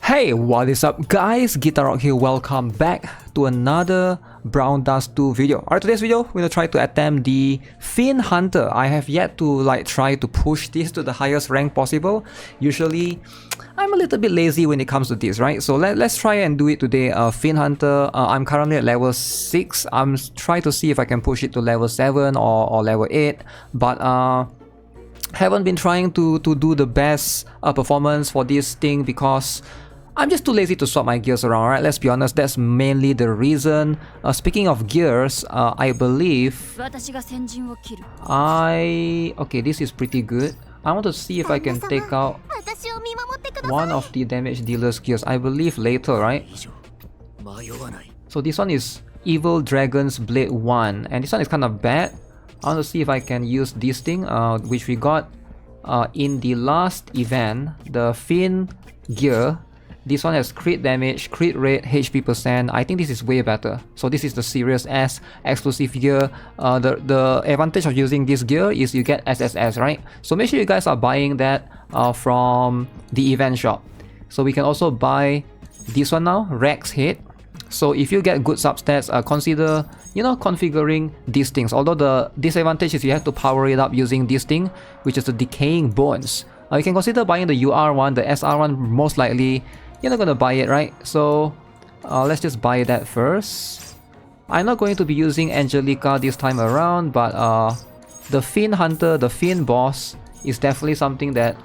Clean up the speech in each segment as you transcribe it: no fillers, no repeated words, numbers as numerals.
Hey, what is up guys? GuitarRock here, welcome back to another Brown Dust 2 video. Alright, today's video, we're gonna try to attempt the Fiend Hunter. I have yet to try to push this to the highest rank possible. Usually, I'm a little bit lazy when it comes to this, right? So let's try and do it today. Fiend Hunter, I'm currently at level 6. I'm trying to see if I can push it to level 7 or level 8. But haven't been trying to do the best performance for this thing because I'm just too lazy to swap my gears around, right? Let's be honest, that's mainly the reason. Speaking of gears, I believe okay, this is pretty good. I want to see if I can take out one of the damage dealer's gears. I believe later, right? So this one is Evil Dragon's Blade 1, and this one is kind of bad. I want to see if I can use this thing, which we got in the last event, the Fiend gear. This one has crit damage, crit rate, HP %. I think this is way better. So this is the Serious S exclusive gear. The advantage of using this gear is you get SSS, right? So make sure you guys are buying that from the event shop. So we can also buy this one now, Rex Head. So if you get good substats, consider, configuring these things. Although the disadvantage is you have to power it up using this thing, which is the Decaying Bones. You can consider buying the UR one, the SR one, most likely you're not gonna buy it, right? So let's just buy that first. I'm not going to be using Angelica this time around, but the Fiend Hunter, the Fiend boss, is definitely something that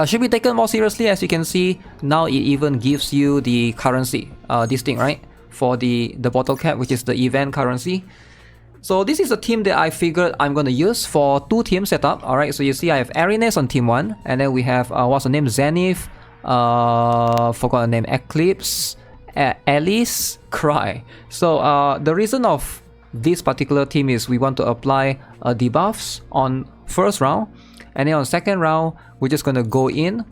should be taken more seriously. As you can see, now it even gives you the currency, this thing, right? For the bottle cap, which is the event currency. So this is a team that I figured I'm gonna use for 2 team setup. Alright, so you see I have Arenes on team 1, and then we have what's the name? Zenith, forgot the name, Eclipse, Alice, Cry. So the reason of this particular team is we want to apply debuffs on first round, and then on second round we're just gonna go in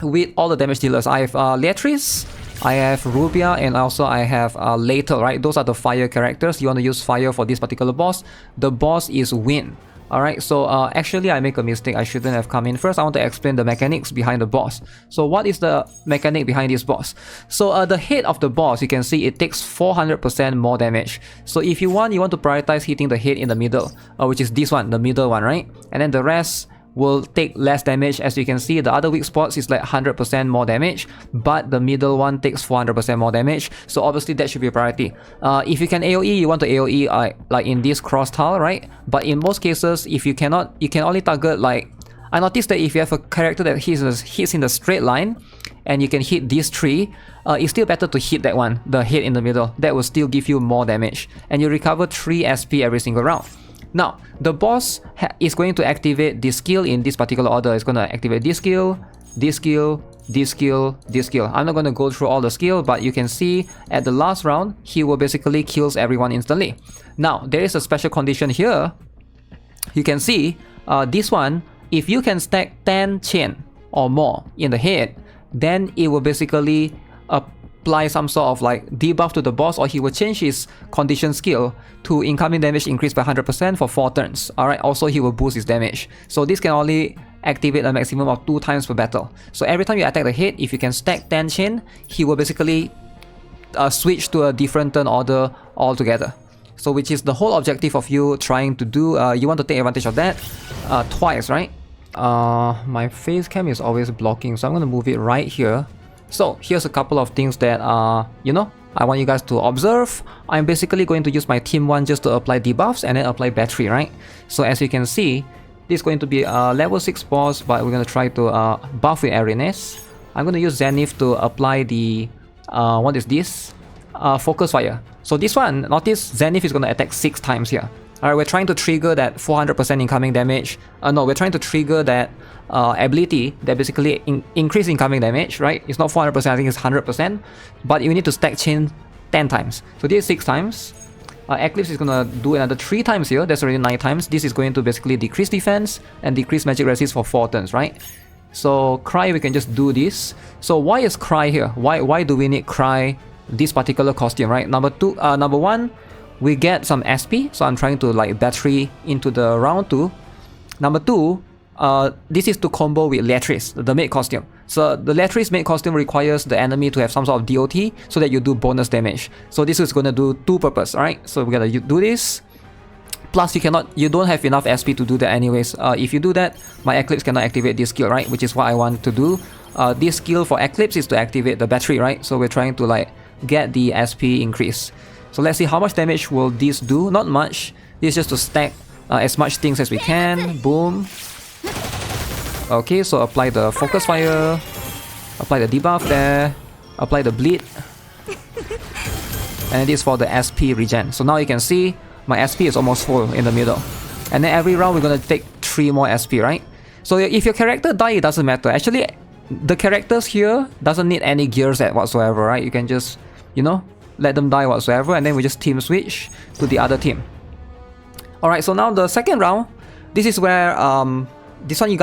with all the damage dealers. I have Leatrice, I have Rubia, and also I have Later, right? Those are the fire characters. You want to use fire for this particular boss. The boss is Wind. Alright, so actually I make a mistake. I shouldn't have come in first. I want to explain the mechanics behind the boss. So what is the mechanic behind this boss? So the head of the boss, you can see it takes 400% more damage. So if you want to prioritize hitting the head in the middle, which is this one, the middle one, right? And then the rest will take less damage. As you can see, the other weak spots is like 100% more damage, but the middle one takes 400% more damage. So obviously that should be a priority. If you can AoE, you want to AoE like in this cross tile, right? But in most cases, if you cannot, you can only target like, I noticed that if you have a character that hits in the straight line and you can hit these 3, it's still better to hit that one, the head in the middle. That will still give you more damage, and you recover 3 SP every single round. Now, the boss is going to activate this skill in this particular order. It's going to activate this skill, this skill, this skill, this skill. I'm not going to go through all the skill, but you can see at the last round, he will basically kills everyone instantly. Now, there is a special condition here. You can see this one, if you can stack 10 chain or more in the head, then it will basically apply some sort of like debuff to the boss, or he will change his condition skill to incoming damage increase by 100% for 4 turns. Alright, also he will boost his damage. So this can only activate a maximum of 2 times per battle. So every time you attack the head, if you can stack 10 chain, he will basically switch to a different turn order altogether. So which is the whole objective of you trying to do. You want to take advantage of that twice, right? My face cam is always blocking, so I'm going to move it right here. So here's a couple of things that I want you guys to observe. I'm basically going to use my team 1 just to apply debuffs and then apply battery, right? So as you can see, this is going to be a level 6 boss, but we're going to try to buff with Arenes. I'm going to use Zenith to apply the what is this? Focus fire. So this one, notice Zenith is going to attack 6 times here. Alright, we're trying to trigger that 400% incoming damage. No, we're trying to trigger that ability that basically increase incoming damage, right? It's not 400%, I think it's 100%. But you need to stack chain 10 times. So this is 6 times. Eclipse is gonna do another 3 times here. That's already 9 times. This is going to basically decrease defense and decrease magic resist for 4 turns, right? So Cry, we can just do this. So why is Cry here? Why do we need Cry, this particular costume, right? Number 1, we get some SP, so I'm trying to like battery into the round 2. Number 2, this is to combo with Leatrice, the maid costume. So the Leatrice maid costume requires the enemy to have some sort of DOT so that you do bonus damage. So this is gonna do two purpose, alright? So we gotta do this. Plus you don't have enough SP to do that anyways. If you do that, my Eclipse cannot activate this skill, right? Which is what I want to do. This skill for Eclipse is to activate the battery, right? So we're trying to like get the SP increase. So let's see how much damage will this do. Not much. This is just to stack as much things as we can. Boom. Okay, so apply the focus fire. Apply the debuff there. Apply the bleed. And it is for the SP regen. So now you can see my SP is almost full in the middle. And then every round we're gonna take 3 more SP, right? So if your character die, it doesn't matter. Actually, the characters here doesn't need any gears whatsoever, right? You can just, you know, let them die whatsoever, and then we just team switch to the other team. Alright, so now the second round, this is where this one you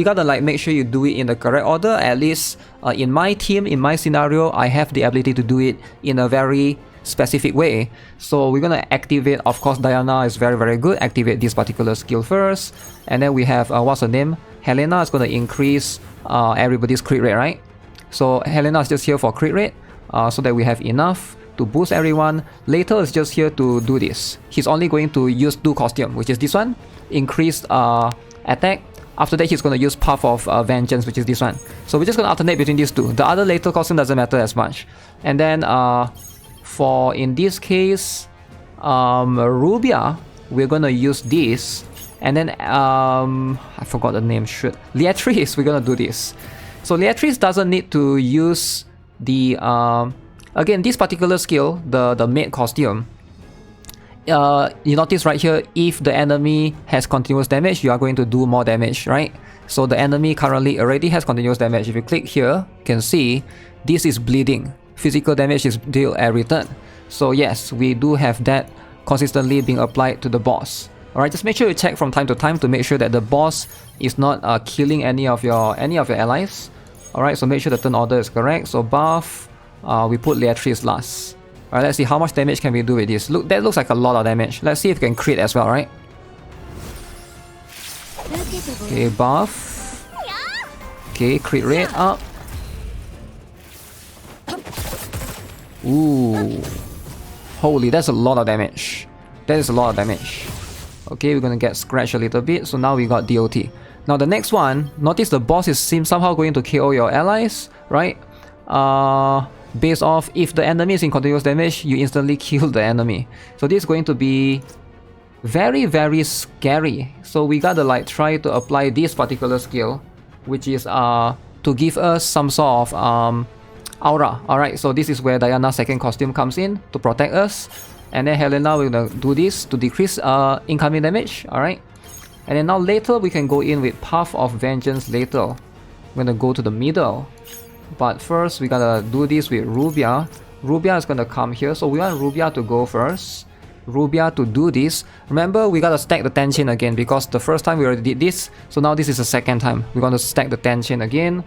gotta like make sure you do it in the correct order. At least in my team, in my scenario, I have the ability to do it in a very specific way. So we're gonna activate, of course, Diana is very good. Activate this particular skill first, and then we have what's her name? Helena is gonna increase everybody's crit rate, right? So Helena is just here for crit rate, so that we have enough to boost everyone. Later is just here to do this. He's only going to use 2 costume, which is this one, increased attack. After that, he's going to use Path of Vengeance, which is this one. So we're just going to alternate between these two. The other later costume doesn't matter as much. And then for, in this case, Rubia, we're going to use this. And then, I forgot the name, shoot. Leatrice, we're going to do this. So Leatrice doesn't need to use the, again, this particular skill, the maid costume. You notice right here, if the enemy has continuous damage, you are going to do more damage, right? So the enemy currently already has continuous damage. If you click here, you can see this is bleeding. Physical damage is dealt every turn. So yes, we do have that consistently being applied to the boss. Alright, just make sure you check from time to time to make sure that the boss is not killing any of your allies. Alright, so make sure the turn order is correct. So buff, we put Leatrice last. Alright, let's see how much damage can we do with this. Look, that looks like a lot of damage. Let's see if we can crit as well, right? Okay, buff. Okay, crit rate up. Ooh. Holy, that's a lot of damage. That is a lot of damage. Okay, we're gonna get scratched a little bit. So now we got DOT. Now the next one, notice the boss seems somehow going to KO your allies, right? Based off, if the enemy is in continuous damage, you instantly kill the enemy. So this is going to be very scary. So we gotta like try to apply this particular skill, which is to give us some sort of aura. Alright, so this is where Diana's second costume comes in to protect us. And then Helena, we're gonna do this to decrease incoming damage. Alright. And then now later we can go in with Path of Vengeance later. I'm gonna go to the middle. But first we gotta do this with Rubia. Rubia is gonna come here, so we want Rubia to go first. Rubia to do this. Remember, we gotta stack the tension again because the first time we already did this, so now this is the second time. We're gonna stack the tension again,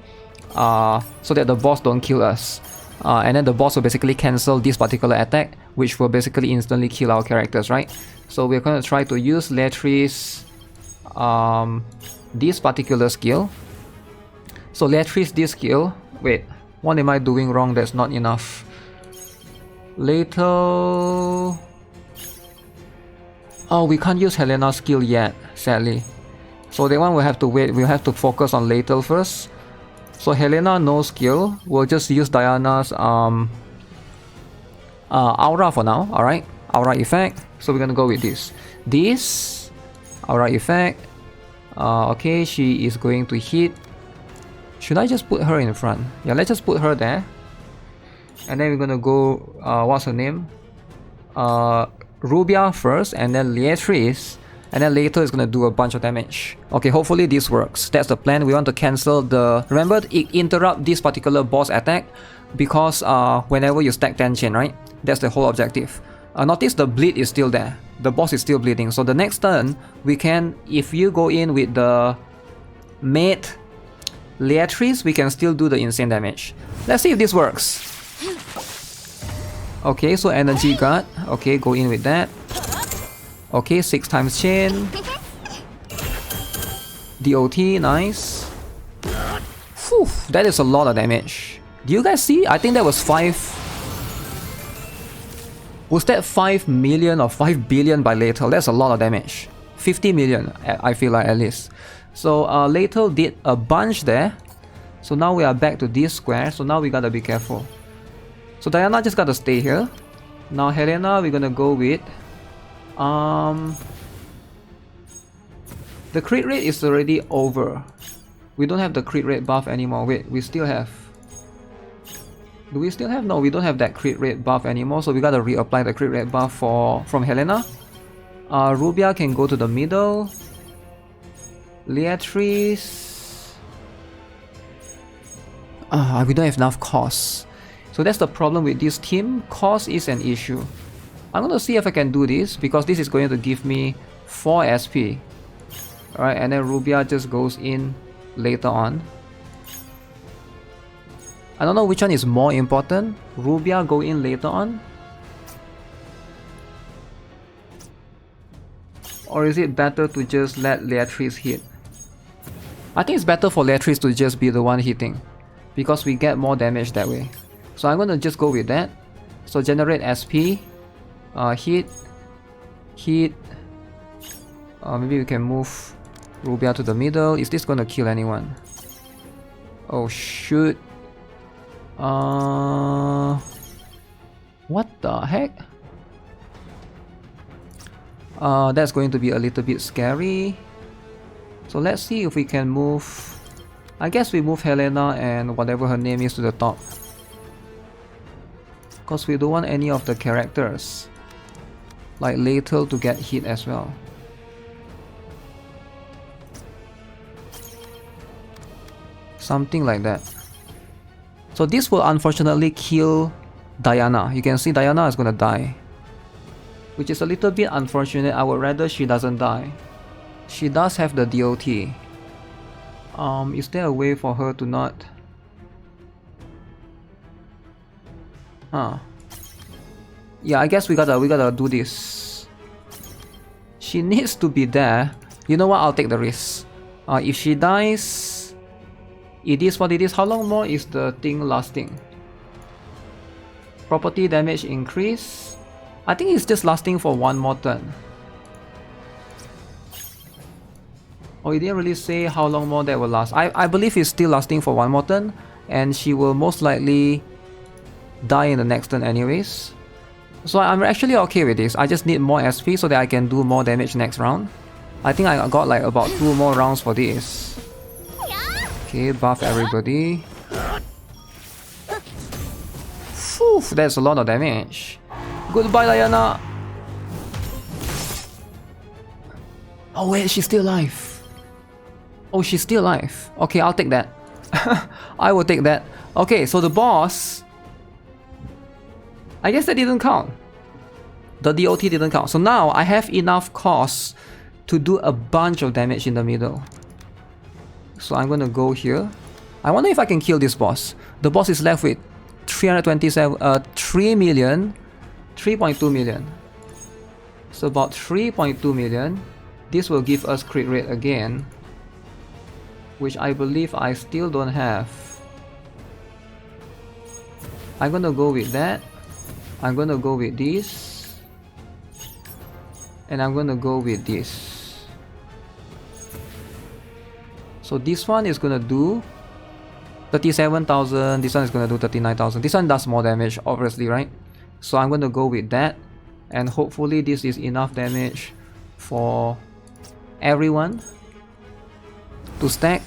so that the boss don't kill us. And then the boss will basically cancel this particular attack, which will basically instantly kill our characters, right? So we're gonna try to use Leatrice, this particular skill. So Leatrice, this skill. Wait, what am I doing wrong? That's not enough. Later... Oh, we can't use Helena's skill yet, sadly. So that one we'll have to wait. We'll have to focus on Later first. So Helena, no skill. We'll just use Diana's aura for now, alright? Aura effect. So we're gonna go with this. This aura effect. Okay, she is going to hit. Should I just put her in front? Yeah, let's just put her there. And then we're gonna go, what's her name? Rubia first, and then Leatrice. And then later is gonna do a bunch of damage. Okay, hopefully this works. That's the plan. We want to cancel the... Remember, interrupt this particular boss attack. Because whenever you stack tension, right? That's the whole objective. Notice the bleed is still there. The boss is still bleeding. So the next turn, we can... If you go in with the maid Leatrice, we can still do the insane damage. Let's see if this works. Okay, so energy guard. Okay, go in with that. Okay, 6 times chain. DOT, nice. Whew, that is a lot of damage. Do you guys see? I think that was 5... Was that 5 million or 5 billion by Lethal? That's a lot of damage. 50 million, I feel like, at least. So Lethal did a bunch there. So now we are back to this square. So now we gotta be careful. So Diana just gotta stay here. Now Helena, we're gonna go with... The crit rate is already over. We don't have the crit rate buff anymore. Wait, we still have... Do we still have? No, we don't have that crit rate buff anymore. So we gotta reapply the crit rate buff from Helena. Rubia can go to the middle. Leatrice... we don't have enough cost. So that's the problem with this team. Cost is an issue. I'm gonna see if I can do this, because this is going to give me 4 SP. Alright, and then Rubia just goes in later on. I don't know which one is more important. Rubia go in later on, or is it better to just let Leatrice hit? I think it's better for Leatrice to just be the one hitting, because we get more damage that way. So I'm gonna just go with that. So generate SP, hit. Maybe we can move Rubia to the middle. Is this gonna kill anyone? Oh shoot. What the heck? That's going to be a little bit scary. So let's see if we can move... I guess we move Helena and whatever her name is to the top, because we don't want any of the characters like Lethal to get hit as well. Something like that. So this will unfortunately kill Diana. You can see Diana is gonna die, which is a little bit unfortunate. I would rather she doesn't die. She does have the DOT. Is there a way for her to not... Yeah, I guess we gotta do this. She needs to be there. You know what? I'll take the risk. If she dies, it is what it is. How long more is the thing lasting? Property damage increase. I think it's just lasting for one more turn. Oh, it didn't really say how long more that will last. I believe it's still lasting for one more turn, and she will most likely die in the next turn anyways. So I'm actually okay with this. I just need more SP so that I can do more damage next round. I think I got like about 2 more rounds for this. Okay, buff everybody. Phew, that's a lot of damage. Goodbye, Diana. Oh wait, she's still alive. Oh, she's still alive. Okay, I'll take that. I will take that. Okay, so the boss... I guess that didn't count. The DOT didn't count. So now I have enough cost to do a bunch of damage in the middle. So I'm gonna go here. I wonder if I can kill this boss. The boss is left with 3 million, 3.2 million. So about 3.2 million. This will give us crit rate again, which I believe I still don't have. I'm gonna go with that. I'm gonna go with this. And I'm gonna go with this. So this one is gonna do 37,000. This one is gonna do 39,000. This one does more damage, obviously, right? So I'm gonna go with that. And hopefully this is enough damage for everyone to stack,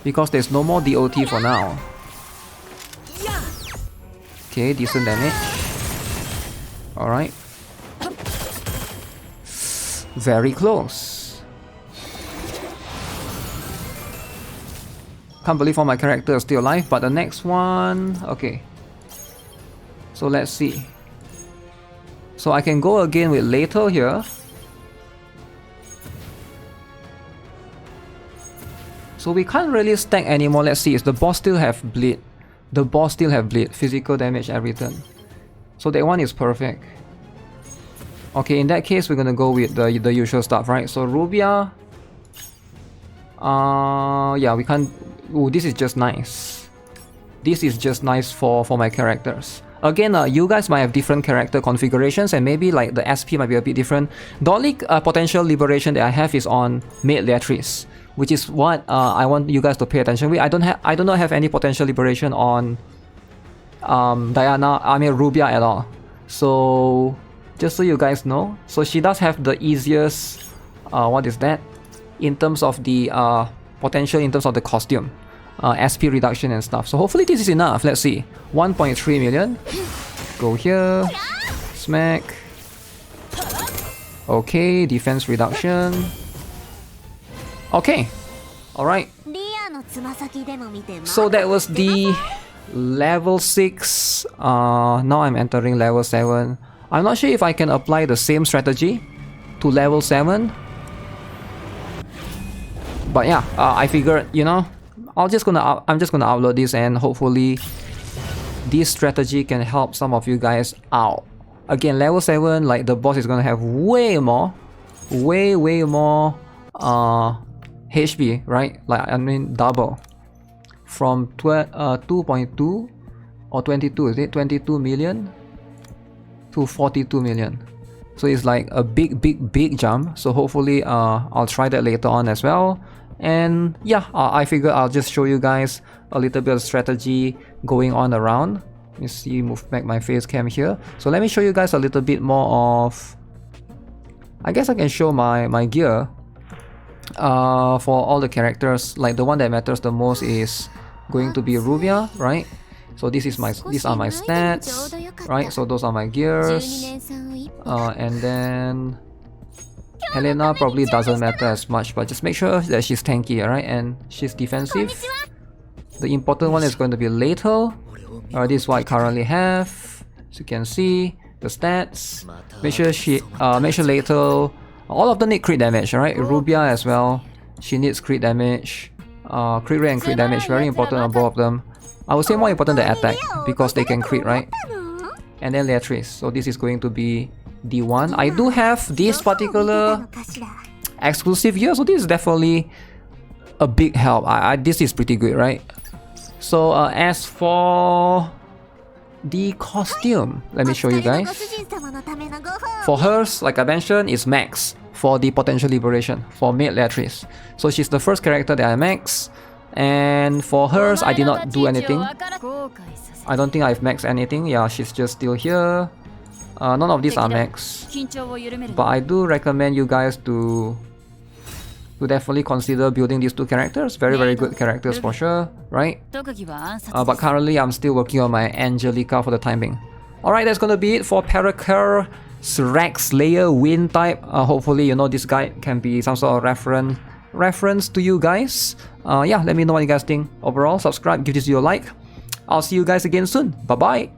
because there's no more DOT for now. Okay, decent damage. Alright. Very close. Can't believe all my characters are still alive, but the next one... Okay. So let's see. So I can go again with Lethal here. So we can't really stack anymore. Let's see, is the boss still have bleed? The boss still have bleed, physical damage every turn. So that one is perfect. Okay, in that case we're gonna go with the usual stuff, right? So Rubia... yeah, we can't... Ooh, this is just nice. This is just nice for my characters. Again, you guys might have different character configurations and maybe like the SP might be a bit different. The only potential liberation that I have is on Maid Leatrice, which is what I want you guys to pay attention with. I do not have any potential liberation on Rubia at all. So just so you guys know, so she does have the easiest what is that? In terms of the potential in terms of the costume. SP reduction and stuff. So hopefully this is enough. Let's see. 1.3 million. Go here. Smack. Okay, defense reduction. Okay. Alright. So that was the level 6. Now I'm entering level 7. I'm not sure if I can apply the same strategy to level 7. But yeah, I figured, you know, I'm just gonna upload this and hopefully this strategy can help some of you guys out. Again, level 7, like the boss is gonna have way more HP, right? Like I mean double from 2.2 or 22, is it 22 million to 42 million. So it's like a big jump. So hopefully I'll try that later on as well. And yeah, I figure I'll just show you guys a little bit of strategy going on around. Let me see, move back my face cam here. So let me show you guys a little bit more of, I guess I can show my gear for all the characters. Like the one that matters the most is going to be Rubia, right? So these are my stats, right? So those are my gears, and then Helena probably doesn't matter as much, but just make sure that she's tanky, right? And she's defensive. The important one is going to be Lethal. This is what I currently have. As you can see, the stats. Make sure Lethal. All of them need crit damage, right? Rubia as well. She needs crit damage. Crit rate and crit damage, very important on both of them. I would say more important than attack because they can crit, right? And then Leatrice. So this is going to be D1. I do have this particular exclusive gear, so this is definitely a big help. This is pretty good, right? So as for the costume, let me show you guys. For hers, like I mentioned, is max for the potential liberation for Maid Leatrice. So she's the first character that I max. And for hers, I did not do anything. I don't think I've maxed anything. Yeah, she's just still here. None of these are max. But I do recommend you guys to definitely consider building these two characters. Very good characters for sure, right? But currently I'm still working on my Angelica for the time being. Alright, that's gonna be it for Parakyr Rex Slayer Wind type. Hopefully, you know, this guide can be some sort of reference to you guys. Yeah, let me know what you guys think. Overall, subscribe, give this video a like. I'll see you guys again soon. Bye bye.